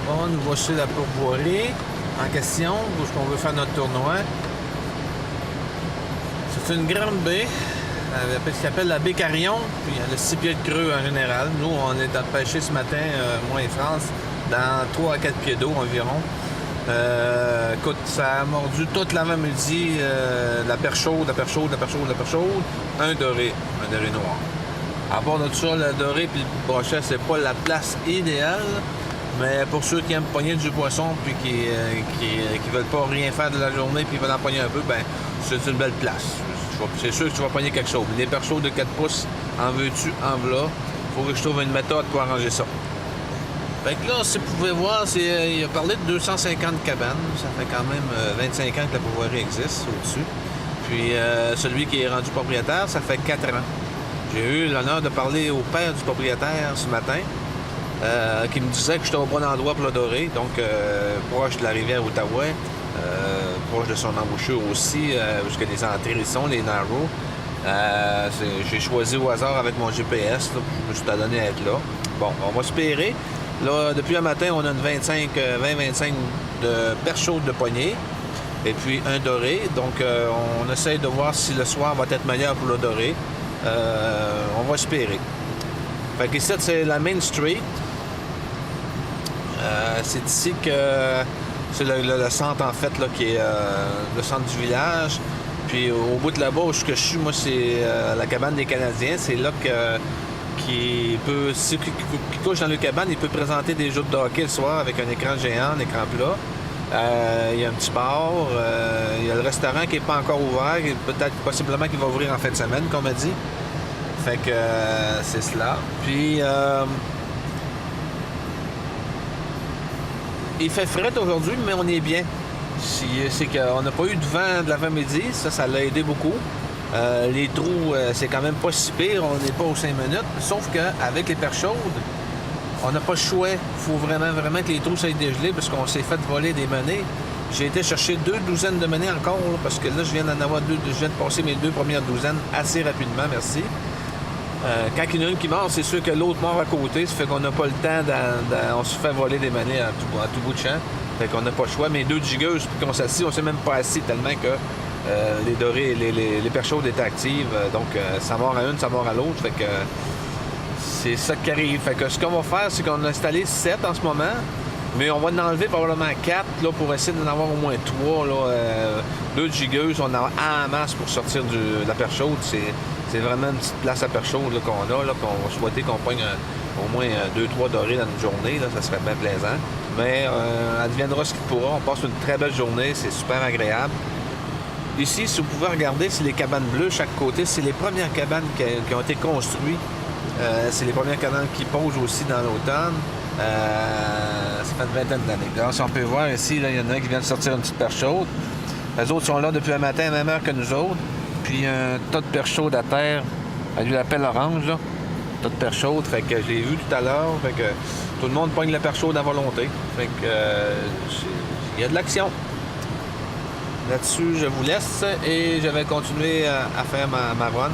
Bon, nous voici la pourvoirie en question, où on veut faire notre tournoi. C'est une grande baie, qui s'appelle la baie Carillon, puis il y a le 6 pieds de creux en général. Nous, on est à pêcher ce matin, moi et France, dans 3 à 4 pieds d'eau environ. Écoute, ça a mordu toute l'avant-midi, la perche chaude, la perche chaude, la perche chaude, la perche chaude, un doré noir. À part de ça, le doré et le brochet, c'est pas la place idéale, mais pour ceux qui aiment pogner du poisson puis qui veulent pas rien faire de la journée puis veulent en pogner un peu, ben c'est une belle place. C'est sûr que tu vas pogner quelque chose. Les perches chaudes de 4 pouces, en veux-tu, en v'là. Faut que je trouve une méthode pour arranger ça. Fait que là, si vous pouvez voir, il a parlé de 250 cabanes. Ça fait quand même 25 ans que la pourvoirie existe au-dessus. Puis celui qui est rendu propriétaire, ça fait 4 ans. J'ai eu l'honneur de parler au père du propriétaire ce matin, qui me disait que j'étais au bon endroit pour le doré, donc proche de la rivière Outaouais, proche de son embouchure aussi, parce que les entrées sont, les narrows. J'ai choisi au hasard avec mon GPS, là, je me suis donné à être là. Bon, on va espérer. Là, depuis un matin, on a une 20-25 de perches chaudes de poignée et puis un doré. Donc, on essaye de voir si le soir va être meilleur pour le doré. On va espérer. Fait qu'ici, c'est la Main Street. C'est ici que c'est le centre, en fait, là, qui est le centre du village. Puis au bout de là-bas, où je suis, moi, c'est la cabane des Canadiens. C'est là qui couche dans le cabane, il peut présenter des jeux de hockey le soir avec un écran géant, un écran plat. Il y a un petit bar. Il y a le restaurant qui n'est pas encore ouvert. Peut-être, possiblement, qu'il va ouvrir en fin de semaine, comme on m'a dit. Fait que c'est cela. Puis, il fait frais aujourd'hui, mais on est bien. C'est qu'on n'a pas eu de vent de l'avant-midi. Ça l'a aidé beaucoup. Les trous, c'est quand même pas si pire. On n'est pas aux 5 minutes. Sauf qu'avec les perches chaudes, on n'a pas le choix. Il faut vraiment que les trous soient dégelés parce qu'on s'est fait voler des menées. J'ai été chercher 2 douzaines de menées encore, là, parce que là, je viens d'en avoir 2. Je viens de passer mes 2 premières douzaines assez rapidement, merci. Quand il y en a une qui meurt, c'est sûr que l'autre meurt à côté. Ça fait qu'on n'a pas le temps. On se fait voler des menées à tout bout de champ. Fait qu'on n'a pas le choix. Mais 2 gigueuses, puis qu'on s'assit, on s'est même pas assis tellement que les dorés, les perches chaudes étaient actives. Donc, ça mord à une, ça mord à l'autre. Fait que c'est ça qui arrive. Fait que ce qu'on va faire, c'est qu'on a installé 7 en ce moment. Mais on va en enlever probablement 4 là, pour essayer d'en avoir au moins 3. Là, 2 gigueuses, on en a en masse pour sortir de la perche chaude. C'est vraiment une petite place à perche chaude là, qu'on a, là, qu'on va souhaiter qu'on pogne au moins 2-3 dorés dans une journée. Là, ça serait bien plaisant. Mais adviendra ce qu'il pourra. On passe une très belle journée. C'est super agréable. Ici, si vous pouvez regarder, c'est les cabanes bleues chaque côté. C'est les premières cabanes qui ont été construites. C'est les premières cabanes qui posent aussi dans l'automne. Ça fait une vingtaine d'années. Alors, si on peut voir ici, là, il y en a qui viennent de sortir une petite perche chaude. Les autres sont là depuis un matin, à la même heure que nous autres. Puis un tas de perche chaude à terre. Elle lui l'appelle orange, là. Tas de perche chaude. Fait que je l'ai vu tout à l'heure. Fait que tout le monde pogne la perche chaude à volonté. Fait que il y a de l'action. Là-dessus, je vous laisse et je vais continuer à faire ma run.